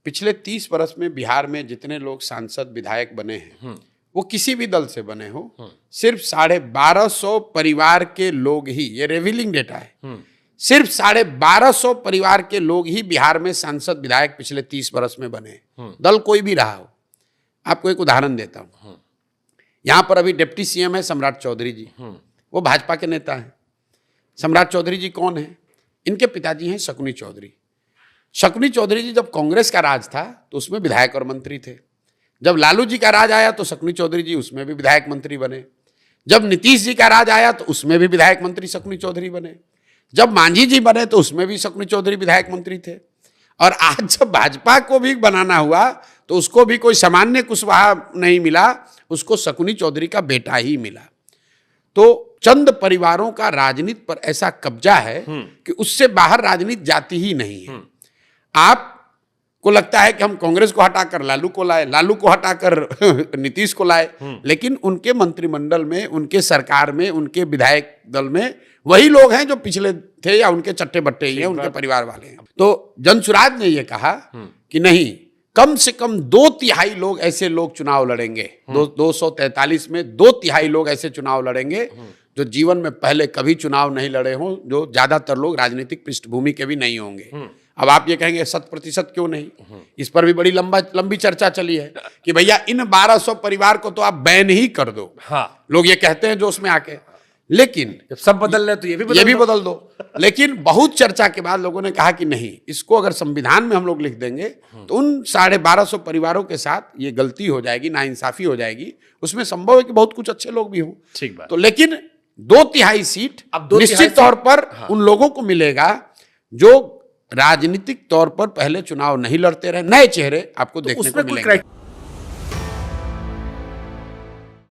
पिछले 30 वर्ष में बिहार में जितने लोग सांसद विधायक बने हैं वो किसी भी दल से बने हो, सिर्फ 1250 परिवार के लोग ही, ये रिवीलिंग डेटा है, सिर्फ 1250 परिवार के लोग ही बिहार में सांसद विधायक पिछले 30 वर्ष में बने। दल कोई भी रहा हो। आपको एक उदाहरण देता हूं। यहां पर अभी डिप्टी सीएम है सम्राट चौधरी जी, वो भाजपा के नेता हैं। सम्राट चौधरी जी कौन है? इनके पिताजी हैं शकुनी चौधरी। शकुनी चौधरी जी जब कांग्रेस का राज था तो उसमें विधायक और मंत्री थे। जब लालू जी का राज आया तो शकुनी चौधरी जी उसमें भी विधायक मंत्री बने। जब नीतीश जी का राज आया तो उसमें भी विधायक मंत्री शकुनी चौधरी बने। जब मांझी जी बने तो उसमें भी शकुनी चौधरी विधायक मंत्री थे। और आज जब भाजपा को भी बनाना हुआ तो उसको भी कोई सामान्य कुशवाहा नहीं मिला, उसको शकुनी चौधरी का बेटा ही मिला। तो चंद परिवारों का राजनीति पर ऐसा कब्जा है कि उससे बाहर राजनीति जाती ही नहीं है। आपको लगता है कि हम कांग्रेस को हटाकर लालू को लाए, लालू को हटाकर नीतीश को लाए, लेकिन उनके मंत्रिमंडल में, उनके सरकार में, उनके विधायक दल में वही लोग हैं जो पिछले थे या उनके चट्टे बट्टे ही हैं, उनके परिवार वाले हैं। तो जनसुराज ने यह कहा कि नहीं, कम से कम 2/3 लोग ऐसे लोग चुनाव लड़ेंगे। 243 में 2/3 लोग ऐसे चुनाव लड़ेंगे जो जीवन में पहले कभी चुनाव नहीं लड़े हों, जो ज्यादातर लोग राजनीतिक पृष्ठभूमि के भी नहीं होंगे। अब आप ये कहेंगे 100% क्यों नहीं? इस पर भी बड़ी लंबी चर्चा चली है कि भैया इन 1200 परिवार को तो आप बैन ही कर दो। हाँ, लोग ये कहते हैं जो उसमें आके, लेकिन जब सब बदल रहे तो ये भी बदल दो। लेकिन बहुत चर्चा के बाद लोगों ने कहा कि नहीं, इसको अगर संविधान में हम लोग लिख देंगे तो उन 1250 परिवारों के साथ ये गलती हो जाएगी, नाइंसाफी हो जाएगी। उसमें संभव है कि बहुत कुछ अच्छे लोग भी हों, ठीक बात। तो लेकिन 2/3 सीट अब निश्चित तौर पर उन लोगों को मिलेगा जो राजनीतिक तौर पर पहले चुनाव नहीं लड़ते रहे, नए चेहरे आपको देखने को मिलेंगे।